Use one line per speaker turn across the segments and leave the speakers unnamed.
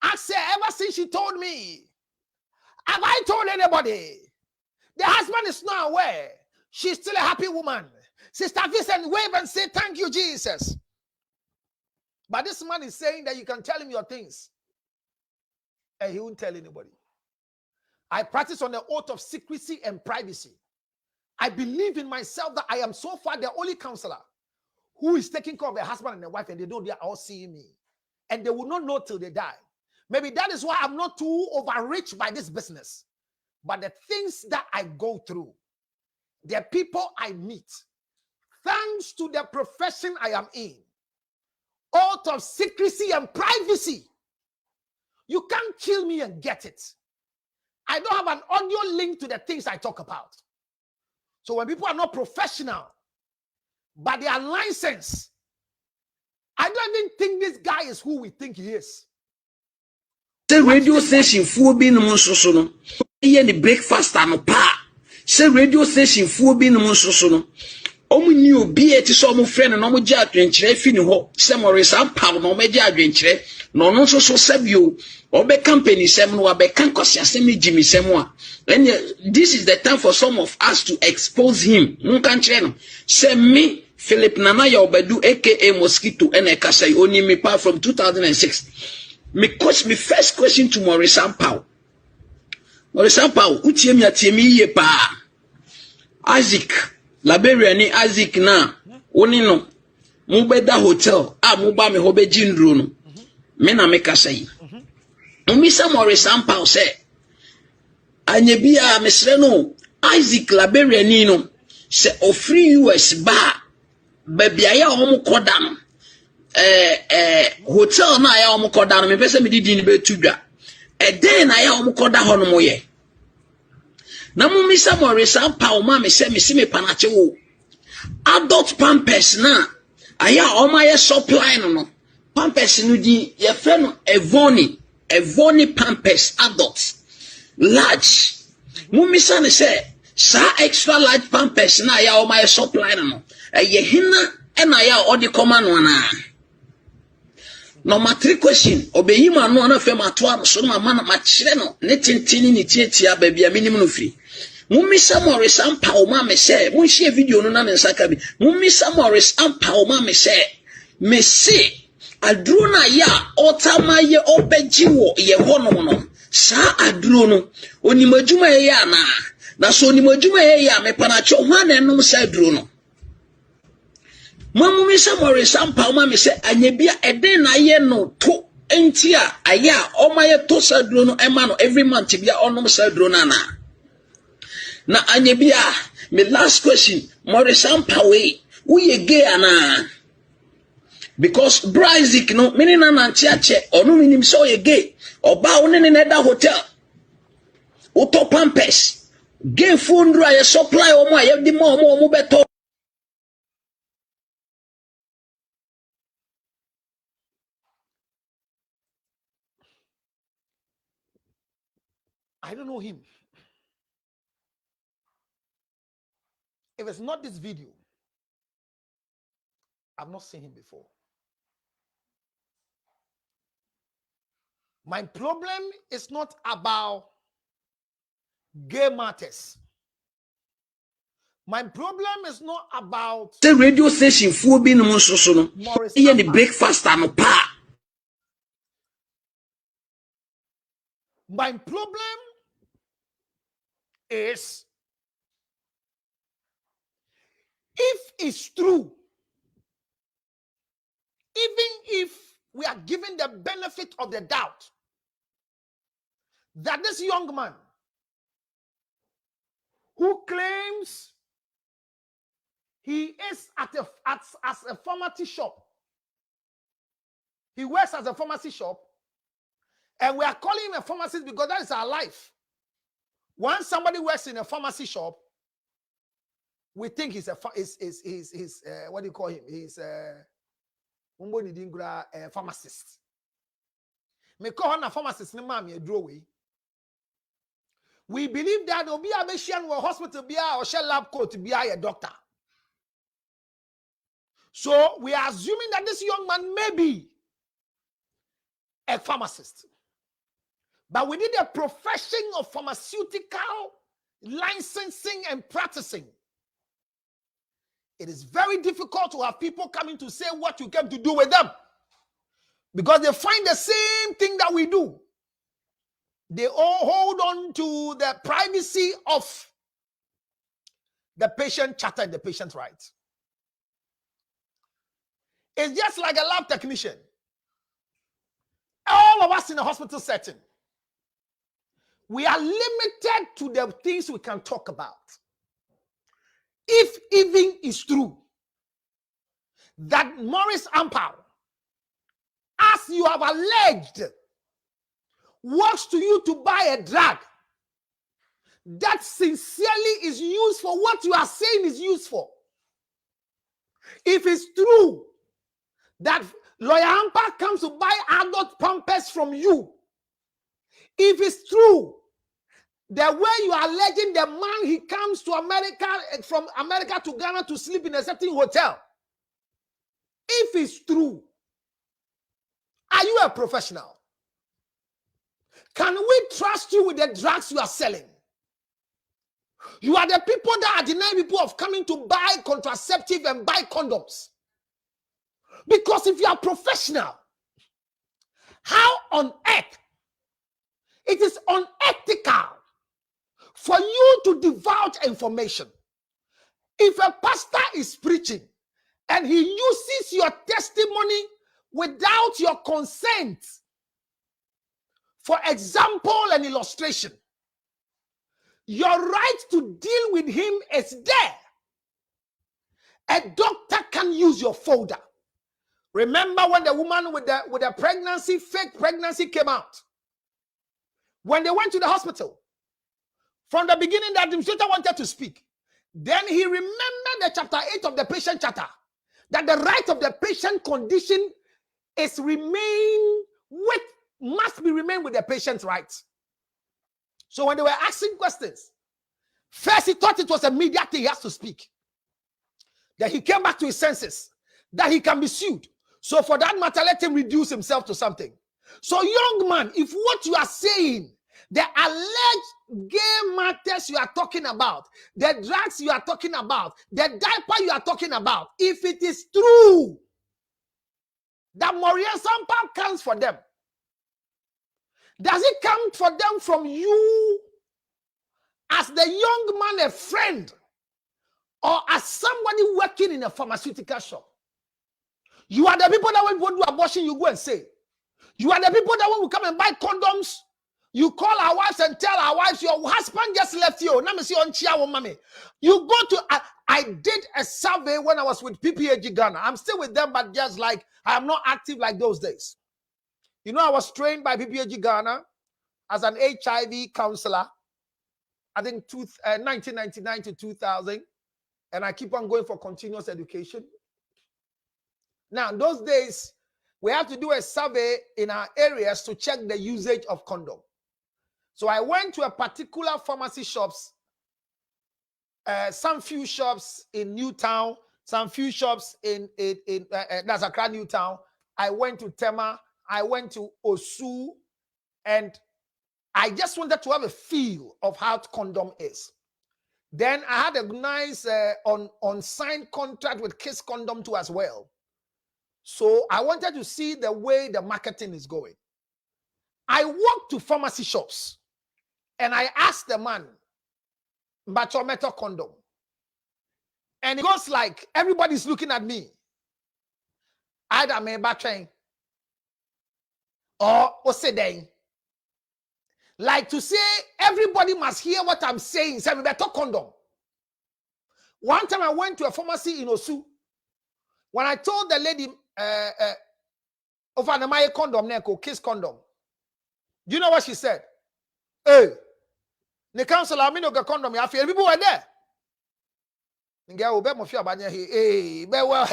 I said, ever since she told me, have I told anybody? The husband is not aware. She's still a happy woman. Sister Vincent, wave and say, thank you, Jesus. But this man is saying that you can tell him your things. And he won't tell anybody. I practice on the oath of secrecy and privacy. I believe in myself that I am so far the only counselor who is taking care of a husband and a wife, and they know they are all seeing me. And they will not know till they die. Maybe that is why I'm not too overrich by this business. But the things that I go through, the people I meet, thanks to the profession I am in, oath of secrecy and privacy, you can't kill me and get it. I don't have an audio link to the things I talk about. So when people are not professional, but they are licensed, I don't even think this guy is who we think he is.
The radio station for being no the breakfast and pa. Say radio station for being no new be it is some friend and no judge adventure fini ho. Say Maurice Ampaw no media adventure. No so sabio. Obe company sem no abe kan kwase semi Jimmy semwa. And this is the time for some of us to expose him. No can no. Say me Philip Nana Yaw Badu aka Mosquito and Ekasai only me pa from 2006. Me first question to Maurice Ampaw. Maurice Ampaw, utie mi atiemi ye pa. Isaac, Liberia ni Isaac na, oni no, mubeda hotel, muba me hobe jindro no. Me na me kasai. Umisa Maurice Ampaw se, anye biya mesre no, Isaac Liberia ni no, se ofri US ba, bebiaya omu koda no. Hotel na ya omukoda no me pese me didi ni betudwa den na ya omukoda ho no moye na mu misa Maurice Ampaw ma me se me panache wo adult pampers na aya o ma ye supply no pampers no di ye fre no Evoni pampers adult large mu misa ne se sa extra large pampers na aya o ma ye supply no ye hina e na ya o di koma no na. Number 3 question. Obeyima no na fema to so na ma chire no ne tintini ni tietia ba bia minim no firi. Mumisa Maurice Ampaw ma me say, mun share video no na me nsaka bi. Mumisa Maurice Ampaw ma me say, me say aduro na ya otama ye obeji wo ye hono no. Sa aduro no onimadwuma ye ya na so onimadwuma ye ya me panacho hwan na enum sa aduro no. Mamumi sa Maurice Ampaw ma me se anyebia eden na ye no to entia aya o ma ye to sadro no ema no every month bia onom sadro na anyebia me last question Maurice Ampaw we ye gay ana because Bryzik no mini na ntiache onu minim so ye gay oba woni ne da hotel uto pampers gay phone ra ye supply o mo ye di mo beto.
I don't know him. If it's not this video, I've not seen him before. My problem is not about gay matters. My problem is not about
the radio station for being no so no. Here the breakfast and pa.
My problem is if it's true, even if we are given the benefit of the doubt that this young man who claims he is at a pharmacy shop, he works as a pharmacy shop, and we are calling him a pharmacist because that is our life. Once somebody works in a pharmacy shop, we think he's a what do you call him? He's a pharmacist. Me call him a pharmacist. We believe that there will be a patient or hospital be or shell lab coat to be a doctor. So we are assuming that this young man may be a pharmacist. But within the profession of pharmaceutical licensing and practicing, it is very difficult to have people coming to say what you came to do with them, because they find the same thing that we do. They all hold on to the privacy of the patient charter and the patient's rights. It's just like a lab technician. All of us in a hospital setting, we are limited to the things we can talk about. If even it's true that Maurice Ampaw, as you have alleged, works to you to buy a drug that sincerely is used for what you are saying is used for. If it's true that Lawyer Ampaw comes to buy adult pampers from you, if it's true the way you are alleging the man, he comes to America, from America to Ghana to sleep in a certain hotel, if it's true, are you a professional? Can we trust you with the drugs you are selling? You are the people that are denying people of coming to buy contraceptive and buy condoms. Because if you are professional, how on earth it is unethical for you to divulge information? If a pastor is preaching and he uses your testimony without your consent, for example and illustration, your right to deal with him is there. A doctor can use your folder. Remember when the woman with the pregnancy, fake pregnancy came out? When they went to the hospital, from the beginning the administrator wanted to speak. Then he remembered the chapter 8 of the patient charter, that the right of the patient condition is must be remain with the patient's rights. So when they were asking questions, first he thought it was a media thing, he has to speak. Then he came back to his senses, that he can be sued. So for that matter, let him reduce himself to something. So young man, if what you are saying, the alleged gay matters you are talking about, the drugs you are talking about, the diaper you are talking about, if it is true that Maurice Ampaw comes for them, does it come for them from you as the young man, a friend, or as somebody working in a pharmaceutical shop? You are the people that when people do abortion, you go and say. You are the people that when we come and buy condoms, you call our wives and tell our wives, your husband just left you. You go to, I did a survey when I was with PPAG Ghana. I'm still with them, but just like, I am not active like those days. You know, I was trained by PPAG Ghana as an HIV counselor, I think 1999 to 2000. And I keep on going for continuous education. Now, in those days, we have to do a survey in our areas to check the usage of condom. So I went to a particular pharmacy shops, some few shops in Newtown, some few shops in Nasakra, Newtown. I went to Tema, I went to Osu, and I just wanted to have a feel of how condom is. Then I had a nice on-signed contract with Kiss Condom too as well. So I wanted to see the way the marketing is going. I walked to pharmacy shops and I asked the man, Bachometo condom. And it goes like, everybody's looking at me. Either me batching or Osedeng. Like to say, everybody must hear what I'm saying. Say, Beto condom. One time I went to a pharmacy in Osu. When I told the lady, over my condom, neko Kiss condom. Do you know what she said? Hey, the council, I mean, no condom. I feel people were there. Hey, well,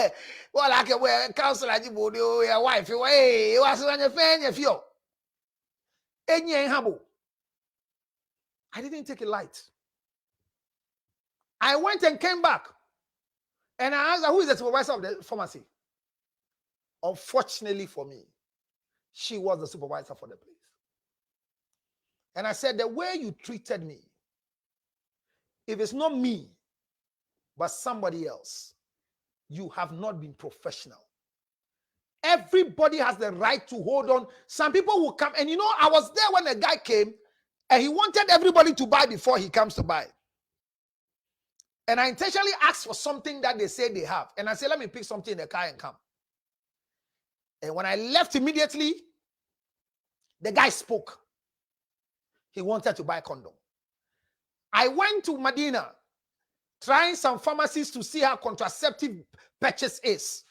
like a council, I did your wife. Hey, was on your fan, if you. I didn't take it light. I went and came back. And I asked her, who is the supervisor of the pharmacy? Unfortunately for me, she was the supervisor for the place. And I said, the way you treated me, if it's not me, but somebody else, you have not been professional. Everybody has the right to hold on. Some people will come, and I was there when a guy came, and he wanted everybody to buy before he comes to buy. And I intentionally asked for something that they say they have. And I said, let me pick something in the car and come. And when I left immediately, the guy spoke. He wanted to buy a condom. I went to Medina, trying some pharmacies to see how contraceptive purchase is.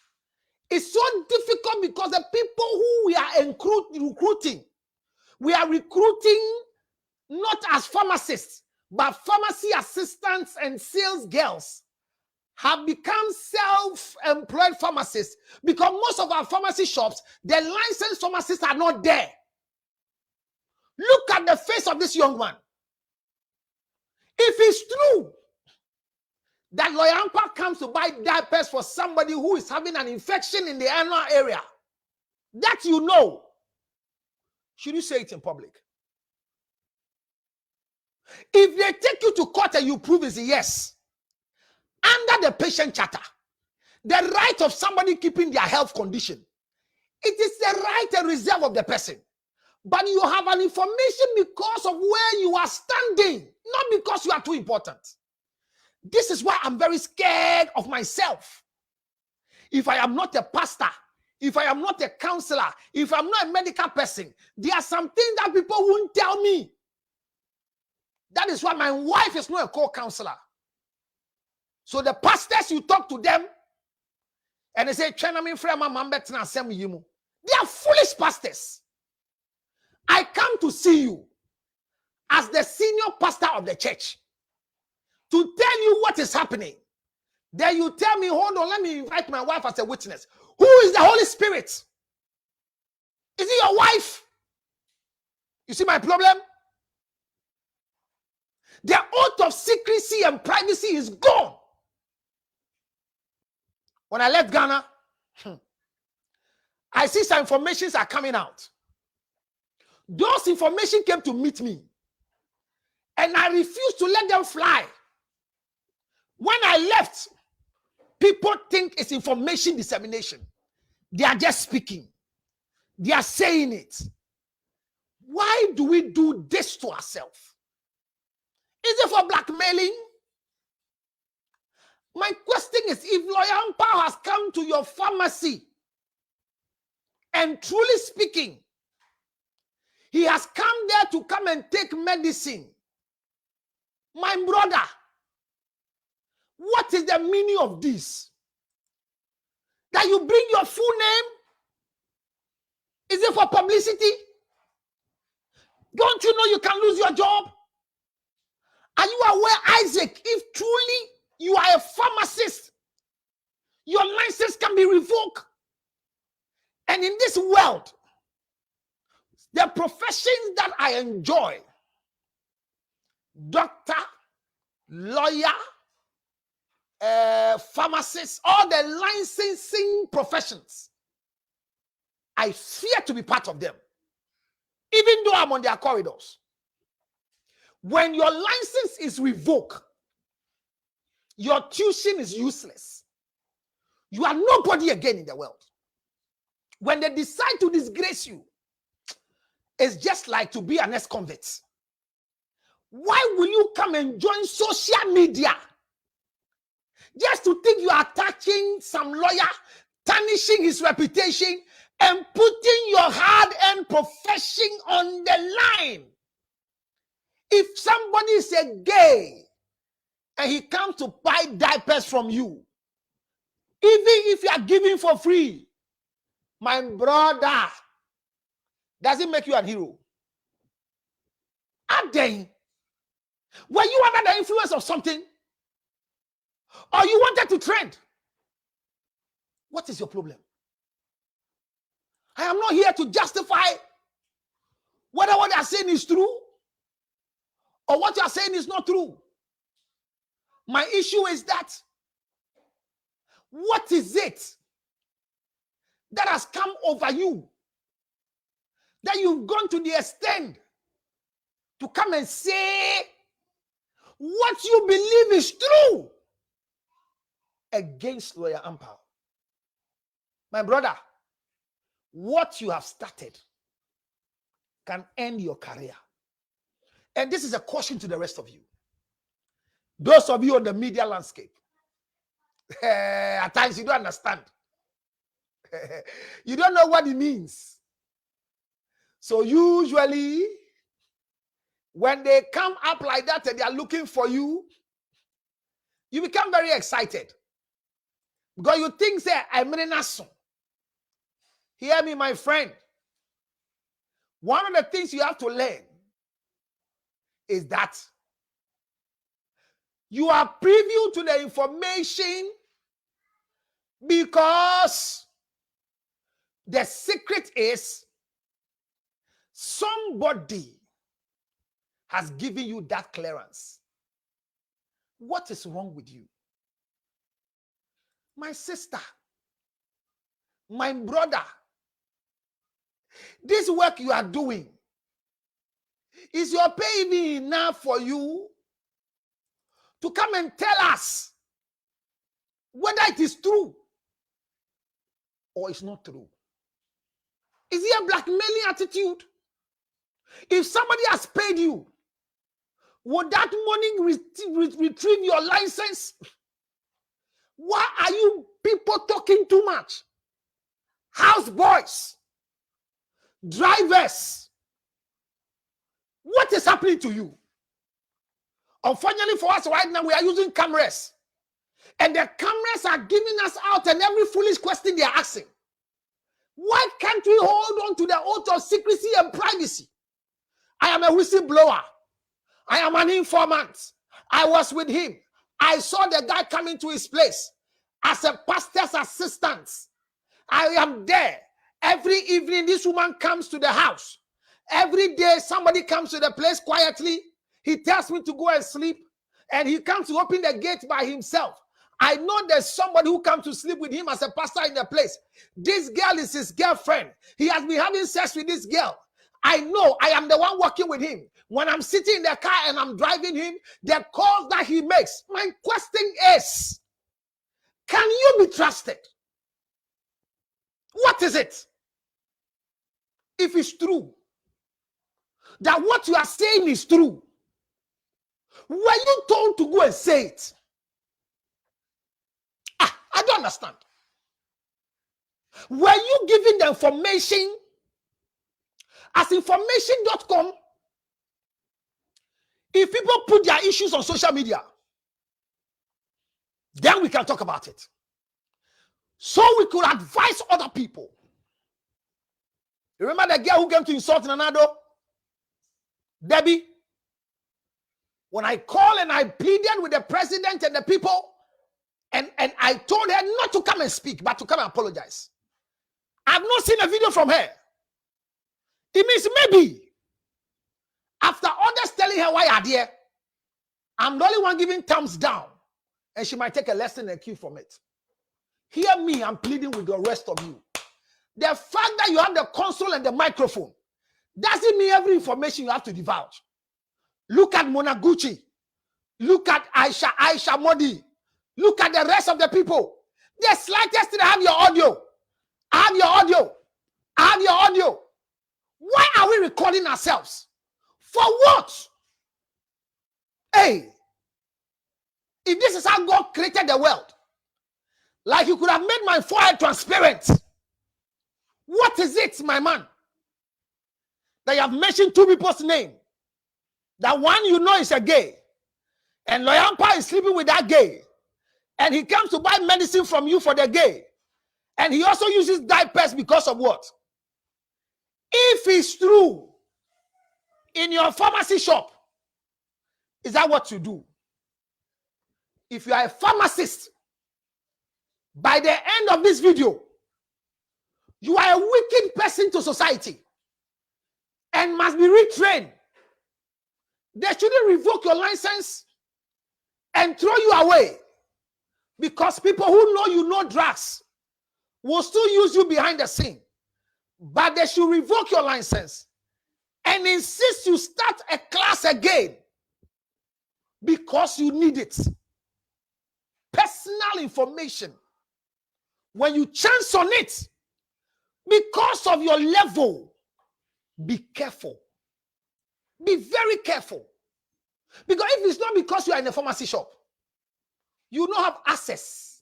It's so difficult because the people who we are recruiting, we are recruiting not as pharmacists, but pharmacy assistants and sales girls have become self-employed pharmacists because most of our pharmacy shops, the licensed pharmacists are not there. Look at the face of this young man. If it's true that Lawyer Ampaw comes to buy diapers for somebody who is having an infection in the anal area, that should you say it in public? If they take you to court and you prove it's a yes, under the patient charter, the right of somebody keeping their health condition, it is the right and reserve of the person. But you have an information because of where you are standing, not because you are too important. This is why I'm very scared of myself. If I am not a pastor, if I am not a counselor, if I'm not a medical person, there are some things that people won't tell me. That is why my wife is not a co-counselor. So the pastors, you talk to them, and they say, they are foolish pastors. I come to see you as the senior pastor of the church to tell you what is happening. Then you tell me, hold on, let me invite my wife as a witness. Who is the Holy Spirit? Is it your wife? You see my problem? The oath of secrecy and privacy is gone. When I left Ghana, I see some informations are coming out. Those information came to meet me, and I refused to let them fly. When I left, people think it's information dissemination. They are just speaking. They are saying it. Why do we do this to ourselves? Is it for blackmailing? My question is, if Lawyer Ampaw has come to your pharmacy and truly speaking, he has come there to come and take medicine, my brother, what is the meaning of this? That you bring your full name? Is it for publicity? Don't you know you can lose your job? Are you aware, Isaac, if truly you are a pharmacist, your license can be revoked? And in this world, the professions that I enjoy, doctor, lawyer, pharmacist, all the licensing professions, I fear to be part of them, even though I'm on their corridors. When your license is revoked, your tuition is useless. You are nobody again in the world. When they decide to disgrace you, it's just like to be an ex-convict. Why will you come and join social media just to think you are touching some lawyer, tarnishing his reputation, and putting your hard-earned profession on the line? If somebody is a gay and he comes to buy diapers from you, even if you are giving for free, my brother, does it make you a hero? Again, were you under the influence of something? Or you wanted to trend? What is your problem? I am not here to justify whether what they are saying is true or what you are saying is not true. My issue is that what is it that has come over you that you've gone to the extent to come and say what you believe is true against Lawyer Ampaw. My brother, what you have started can end your career. And this is a caution to the rest of you. Those of you on the media landscape, at times you don't understand. You don't know what it means. So usually, when they come up like that and they are looking for you, you become very excited. Because you think, say, I'm in a song. Hear me, my friend. One of the things you have to learn is that you are privy to the information because the secret is somebody has given you that clearance. What is wrong with you? My sister, my brother, this work you are doing, is your pay even enough for you to come and tell us whether it is true or it's not true? Is it a blackmailing attitude? If somebody has paid you, would that money retrieve your license? Why are you people talking too much? Houseboys, drivers, what is happening to you? Unfortunately for us right now, we are using cameras. And the cameras are giving us out and every foolish question they are asking. Why can't we hold on to the oath of secrecy and privacy? I am a whistleblower. I am an informant. I was with him. I saw the guy coming to his place as a pastor's assistant. I am there. Every evening, this woman comes to the house. Every day, somebody comes to the place quietly. He tells me to go and sleep. And he comes to open the gate by himself. I know there's somebody who comes to sleep with him as a pastor in the place. This girl is his girlfriend. He has been having sex with this girl. I know I am the one working with him. When I'm sitting in the car and I'm driving him, the calls that he makes, my question is, can you be trusted? What is it? If it's true, that what you are saying is true, were you told to go and say it? I don't understand. Were you given the information as information.com? If people put their issues on social media, then we can talk about it. So we could advise other people. You remember the girl who came to insult Nana Yaw? Debbie? When I called and I pleaded with the president and the people, and I told her not to come and speak, but to come and apologize. I've not seen a video from her. It means maybe after others telling her why are there, I'm the only one giving thumbs down, and she might take a lesson and cue from it. Hear me, I'm pleading with the rest of you. The fact that you have the console and the microphone doesn't mean every information you have to divulge. Look at Monaguchi. Look at Aisha Modi. Look at the rest of the people. The slightest thing, I have your audio. I have your audio. I have your audio. Why are we recording ourselves? For what? Hey, if this is how God created the world, like you could have made my forehead transparent. What is it, my man? That you have mentioned two people's name. That one you know is a gay. And Lawyer Ampaw is sleeping with that gay. And he comes to buy medicine from you for the gay. And he also uses diapers because of what? If it's true, in your pharmacy shop, is that what you do? If you are a pharmacist, by the end of this video, you are a wicked person to society and must be retrained. They shouldn't revoke your license and throw you away because people who know you know drugs will still use you behind the scene. But they should revoke your license and insist you start a class again because you need it. Personal information. When you chance on it, because of your level, be careful. Be very careful. Because if it's not because you are in a pharmacy shop, you don't have access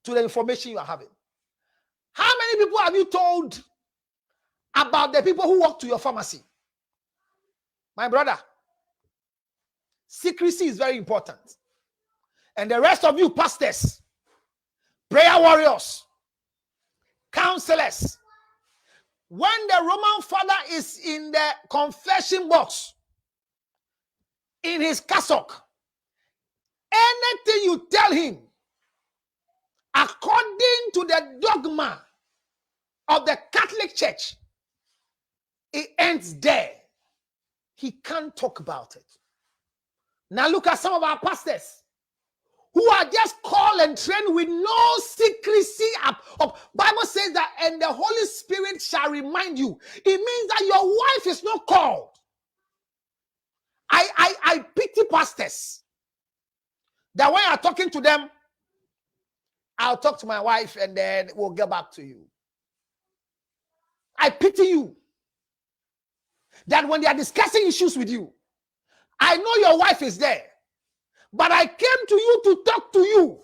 to the information you are having. How many people have you told about the people who walk to your pharmacy? My brother, secrecy is very important. And the rest of you pastors, prayer warriors, counselors, when the Roman father is in the confession box, in his cassock, anything you tell him, according to the dogma of the Catholic Church, it ends there. He can't talk about it. Now look at some of our pastors who are just called and trained with no secrecy. Bible says that, and the Holy Spirit shall remind you. It means that your wife is not called. I pity pastors that when you're talking to them, I'll talk to my wife and then we'll get back to you. I pity you. That when they are discussing issues with you, I know your wife is there, but I came to you to talk to you.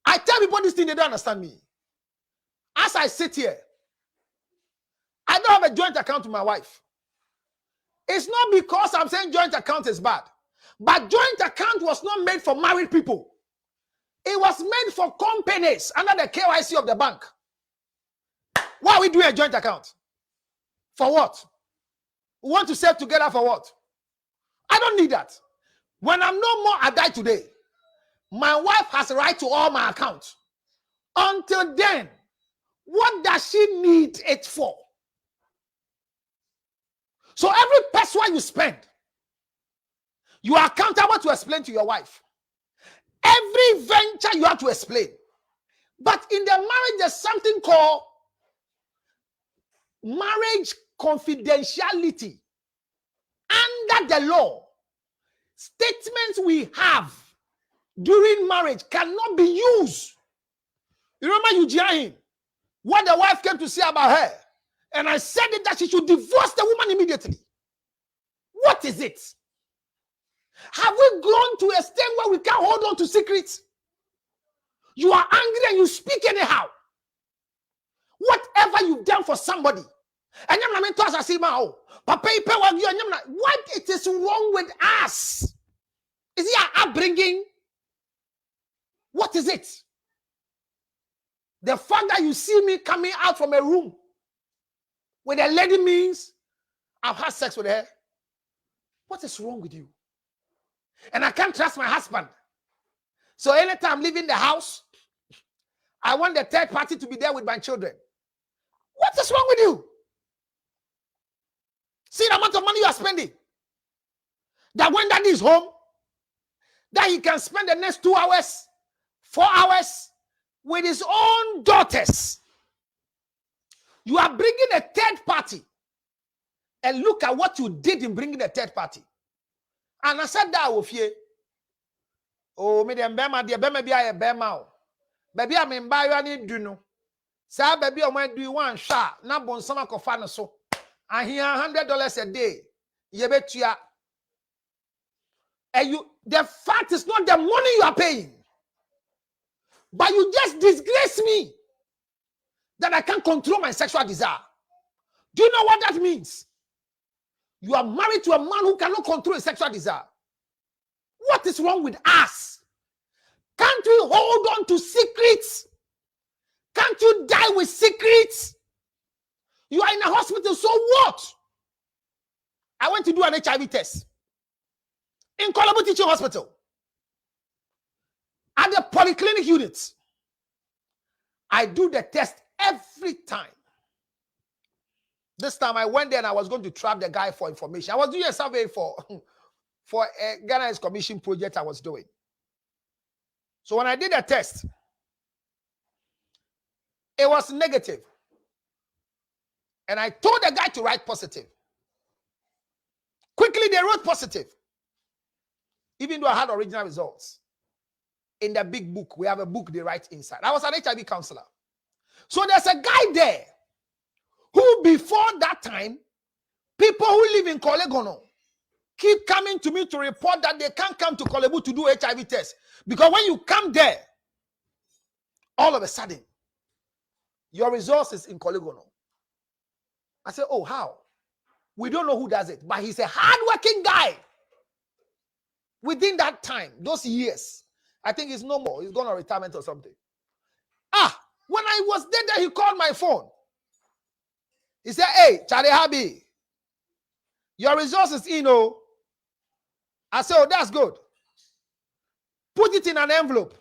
I tell people this thing, they don't understand me. As I sit here, I don't have a joint account with my wife. It's not because I'm saying joint account is bad, but joint account was not made for married people. It was made for companies under the KYC of the bank. Why are we doing a joint account? For what? We want to save together for what? I don't need that. When I'm no more, I die today. My wife has a right to all my accounts. Until then, what does she need it for? So every peso you spend, you are accountable to explain to your wife. Every venture you have to explain. But in the marriage, there's something called marriage confidentiality. Under the law, statements we have during marriage cannot be used. You remember Eugene, what the wife came to say about her, and I said it that she should divorce the woman immediately. What is it? Have we grown to a state where we can't hold on to secrets? You are angry and you speak anyhow. Whatever you've done for somebody, and what it is wrong with us? Is it our upbringing? What is it? The fact that you see me coming out from a room with a lady means I've had sex with her. What is wrong with you? And I can't trust my husband. So anytime I'm leaving the house, I want the third party to be there with my children. What is wrong with you? See the amount of money you are spending. That when daddy is home, that he can spend the next 2 hours, 4 hours with his own daughters. You are bringing a third party. And look at what you did in bringing a third party. And I said that with you. Oh, me dem bema de bema bi aye bema o. Baby am mba yo ani du no. Say baby o man do one shot na bonsam akofa no so. Ahia $100 a day. Ye betua. And you, the fact is not the money you are paying. But you just disgrace me that I can't control my sexual desire. Do you know what that means? You are married to a man who cannot control his sexual desire. What is wrong with us? Can't we hold on to secrets? Can't you die with secrets? You are in a hospital, so what? I went to do an HIV test in Colombo Teaching Hospital at the polyclinic unit. I do the test every time. This time I went there and I was going to trap the guy for information. I was doing a survey for a Ghana's commission project I was doing. So when I did the test, it was negative. And I told the guy to write positive. Quickly, they wrote positive. Even though I had original results. In the big book, we have a book they write inside. I was an HIV counselor. So there's a guy there who, before that time, people who live in Kolegono keep coming to me to report that they can't come to Kolebu to do HIV tests. Because when you come there, all of a sudden, your results is in Kolegono. I said, oh, how? We don't know who does it, but he's a hardworking guy. Within that time, those years, I think it's no more. He's gone on retirement or something. When I was there, he called my phone. He said, hey, Charlie Habi, your results is in. I said, oh, that's good. Put it in an envelope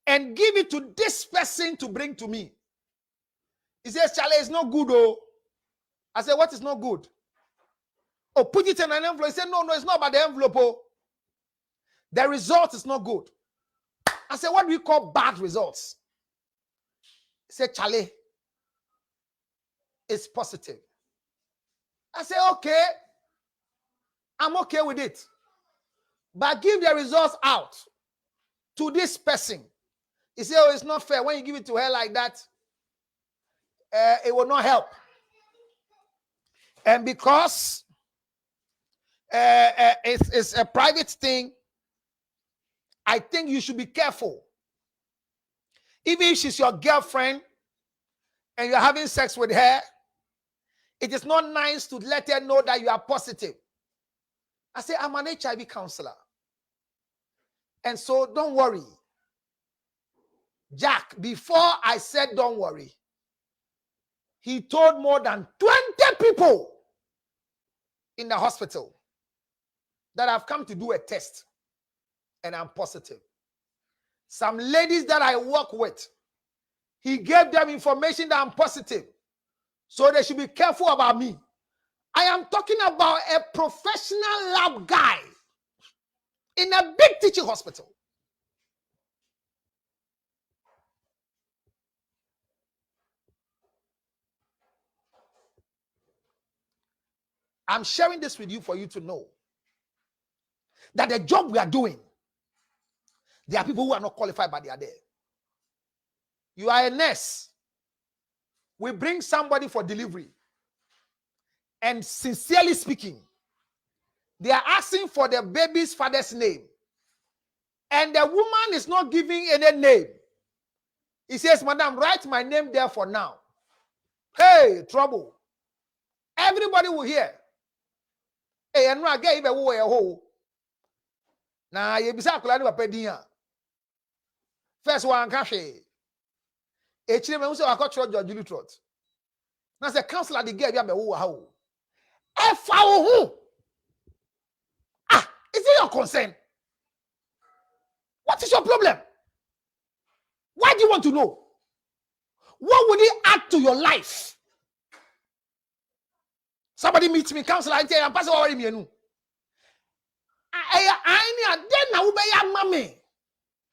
and give it to this person to bring to me. He says, Charlie, it's not good, oh. I said, what is not good? Oh, put it in an envelope. He said, no, it's not about the envelope, oh. The result is not good. I said, what do we call bad results? He said, Charlie, it's positive. I said, okay. I'm okay with it. But give the results out to this person. He said, oh, it's not fair. When you give it to her like that, it will not help. And because it's a private thing, I think you should be careful. Even if she's your girlfriend and you're having sex with her, it is not nice to let her know that you are positive. I say, I'm an HIV counselor. And so don't worry. Jack, before I said don't worry, he told more than 20 people in the hospital that I've come to do a test and I'm positive. Some ladies that I work with, he gave them information that I'm positive. So they should be careful about me. I am talking about a professional lab guy in a big teaching hospital. I'm sharing this with you for you to know that the job we are doing, there are people who are not qualified, but they are there. You are a nurse. We bring somebody for delivery. And sincerely speaking, they are asking for the baby's father's name. And the woman is not giving any name. He says, Madam, write my name there for now. Hey, trouble. Everybody will hear. Hey, and I gave away a hole. Now, you be first one, cash. A children who say, I got George Julie Trot. Now, the counselor, the girl, you have a hole. Is it your concern? What is your problem? Why do you want to know? What would it add to your life? Somebody meets me, counselor, I tell you, I'm passing over me. I then I will mommy.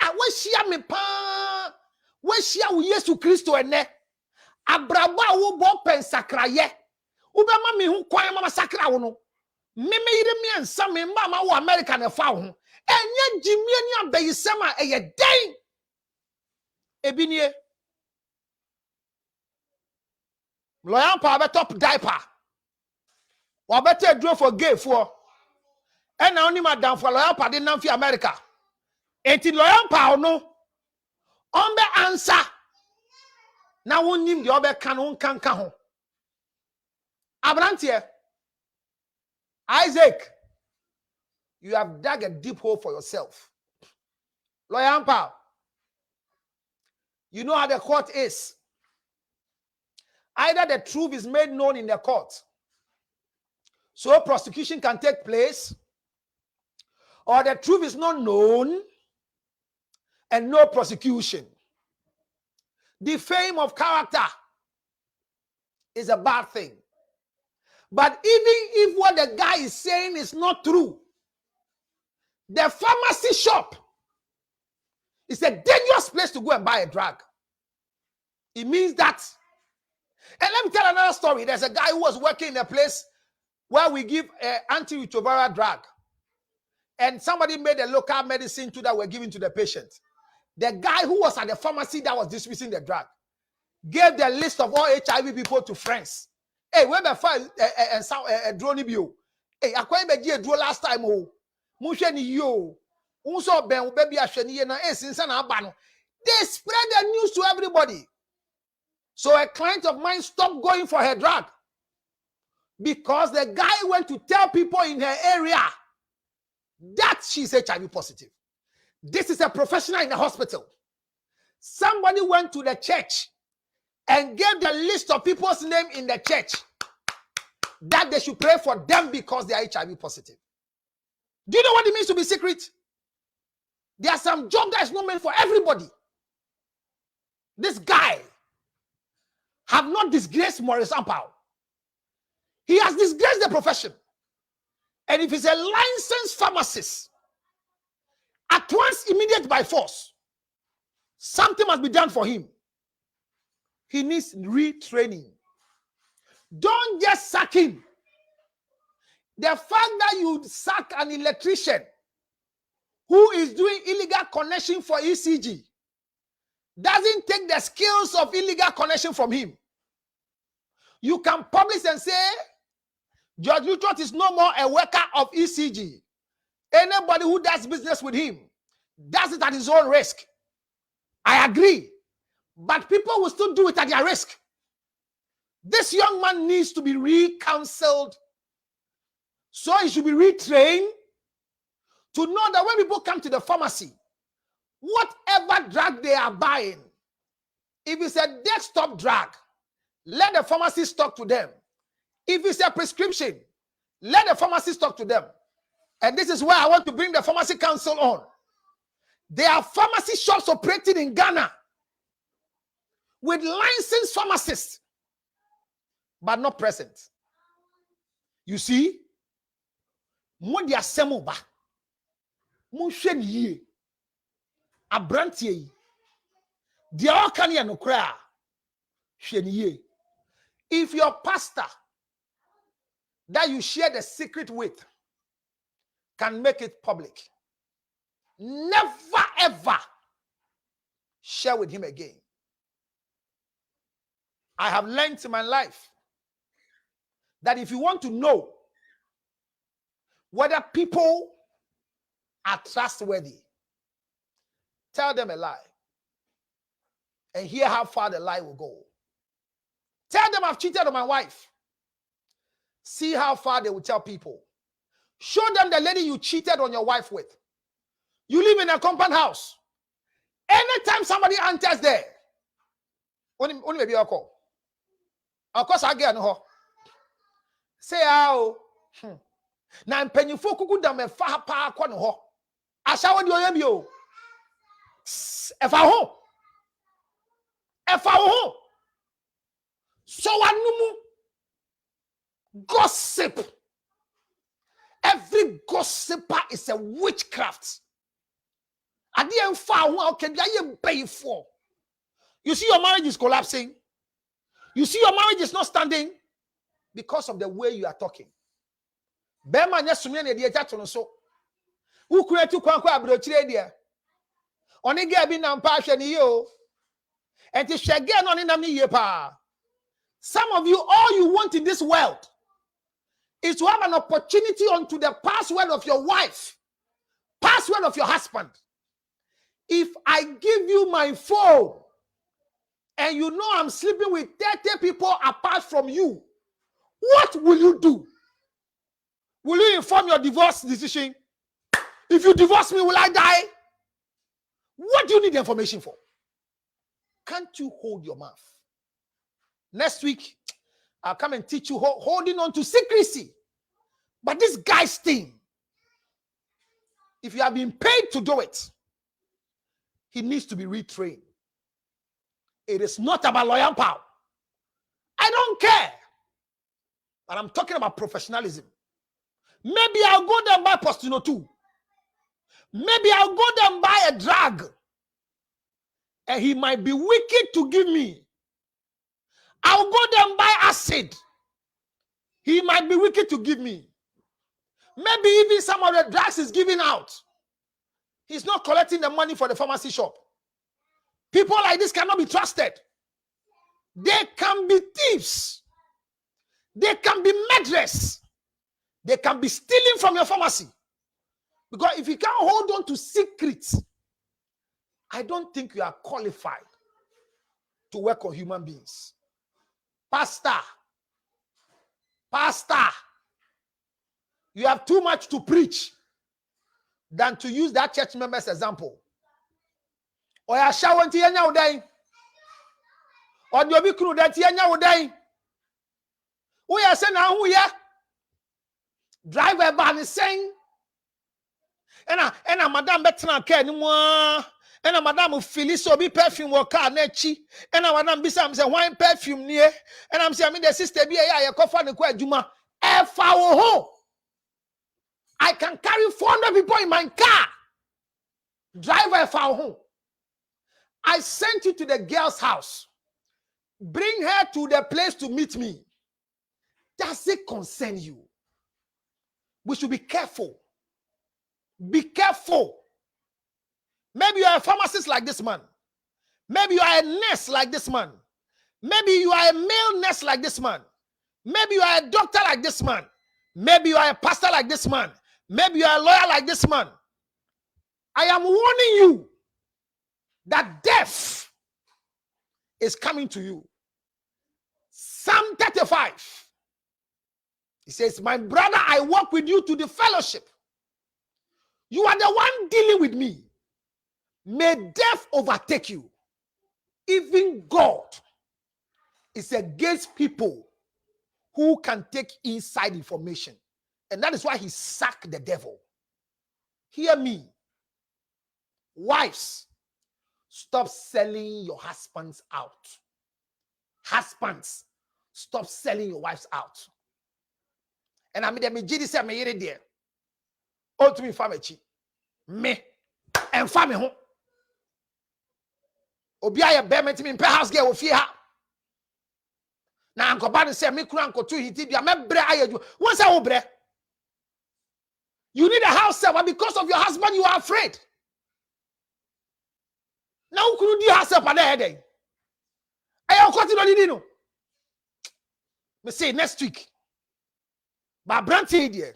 I wish you me pa. Wish you Yesu Christo ene. Abraba wo bo pensakraye. Ube mami hu kwan mama sakra wo no. Meme yire mi ansa me mama wo America na fa ho. Enye jimie ni abayisema eye den. Ebinie. Loyan pa be top diaper. Wa better draw for gay for. And now only madam for loyan pa de nam fi America. Enti loyan pa no. On the answer. Now one nim the other can ho. Abrantie. Isaac, you have dug a deep hole for yourself. Lawyer Ampaw, you know how the court is. Either the truth is made known in the court, so prosecution can take place, or the truth is not known and no prosecution. Defame of character is a bad thing. But even if what the guy is saying is not true, the pharmacy shop is a dangerous place to go and buy a drug. It means that. And let me tell another story. There's a guy who was working in a place where we give antiretroviral drug, and somebody made a local medicine too that we're giving to the patient. The guy who was at the pharmacy that was distributing the drug gave the list of all HIV people to friends. Hey, where the file and drone bio? Hey, I quite be a draw last time. Oh, Musheni yo. Also, Ben baby Asheni na since an abano. They spread the news to everybody. So a client of mine stopped going for her drug because the guy went to tell people in her area that she's HIV positive. This is a professional in the hospital. Somebody went to the church and gave the list of people's name in the church that they should pray for them because they are HIV positive. Do you know what it means to be secret? There are some jobs that is not meant for everybody. This guy have not disgraced Maurice Ampaw. He has disgraced the profession. And if he's a licensed pharmacist, at once, immediate by force, something must be done for him. He needs retraining. Don't just sack him. The fact that you sack an electrician who is doing illegal connection for ECG doesn't take the skills of illegal connection from him. You can publish and say, George Lutrot is no more a worker of ECG. Anybody who does business with him does it at his own risk. I agree. But people will still do it at their risk. This young man needs to be re-counseled. So he should be retrained to know that when people come to the pharmacy, whatever drug they are buying, if it's a desktop drug, let the pharmacist talk to them. If it's a prescription, let the pharmacist talk to them. And this is where I want to bring the Pharmacy Council on. There are pharmacy shops operating in Ghana with licensed pharmacists, but not present. You see, Modi asemoba, Mushen ye, Abrantie, the Okania no kra, Shenye. If your pastor that you share the secret with can make it public, never ever share with him again. I have learned in my life that if you want to know whether people are trustworthy, tell them a lie and hear how far the lie will go. Tell them I've cheated on my wife. See how far they will tell people. Show them the lady you cheated on your wife with. You live in a compound house. Anytime somebody enters there, only maybe I'll call. Of course, I get no. Say how. Now I'm paying for kuku dam e fa pa kwa no ho. Asha wodi oyam yo. If I ho. So anumu gossip. Every gossiper is a witchcraft. I didn't find how can you pay for? You see, your marriage is collapsing. You see, your marriage is not standing because of the way you are talking. Bema nya sumia ne de jato no so. Who create kwankwa abrochire dia. Oni ge bi na mpa hwe ni yo. Enti hwege no ni nam ni ye pa. Some of you, all you want in this world is to have an opportunity onto the password of your wife, password of your husband. If I give you my phone and you know I'm sleeping with 30 people apart from you, what will you do? Will you inform your divorce decision? If you divorce me, will I die? What do you need the information for? Can't you hold your mouth? Next week, I'll come and teach you holding on to secrecy. But this guy's thing, if you have been paid to do it, he needs to be retrained. It is not about loyal power. I don't care. But I'm talking about professionalism. Maybe I'll go there and buy Postino too. Maybe I'll go there and buy a drug. And he might be wicked to give me. I'll go there and buy acid. He might be wicked to give me. Maybe even some of the drugs he's giving out. He's not collecting the money for the pharmacy shop. People like this cannot be trusted. They can be thieves. They can be murderers. They can be stealing from your pharmacy. Because if you can't hold on to secrets, I don't think you are qualified to work on human beings. Pastor, you have too much to preach than to use that church member's example. Or you shower into your day. Or you be crew that your day. We are saying now who ya? Driver ban is saying. And madam betina care anymore. And madam Phyllis will be perfume or car nechi. And madam Bissam say wine perfume near. And I'm saying the sister be a coffin and quite juma. F-A-O-Ho. I can carry 400 people in my car. Driver F-A-O-Ho. I sent you to the girl's house. Bring her to the place to meet me. Does it concern you? We should be careful. Be careful. Maybe you are a pharmacist like this man. Maybe you are a nurse like this man. Maybe you are a male nurse like this man. Maybe you are a doctor like this man. Maybe you are a pastor like this man. Maybe you are a lawyer like this man. I am warning you that death is coming to you. Psalm 35. He says, my brother, I walk with you to the fellowship. You are the one dealing with me. May death overtake you. Even God is against people who can take inside information. And that is why he sacked the devil. Hear me. Wives, stop selling your husbands out. Husbands, stop selling your wives out. And I mean, me jidi say me yere there. Oh, to me famachi. Me and family home. Obi aye be me mpe house girl ofie ha. Na ankoba no say me kura ankoto hiti bia me bre aye ju. Won say wo bre. You need a house server because of your husband you are afraid. Now who could do house server there head? Aye okoti no didi no. Me say next week. But Branty there,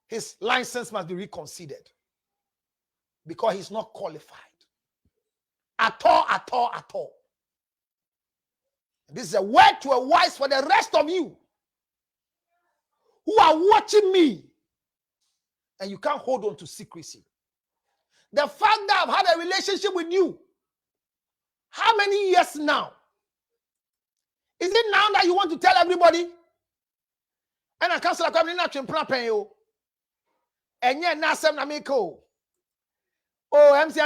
his license must be reconsidered because he's not qualified at all. This is a word to a wise for the rest of you who are watching me and you can't hold on to secrecy. The fact that I've had a relationship with you, how many years now? Is it now that you want to tell everybody? And I cancel a company not to pay you. And yet, now, some Namiko. Oh, MC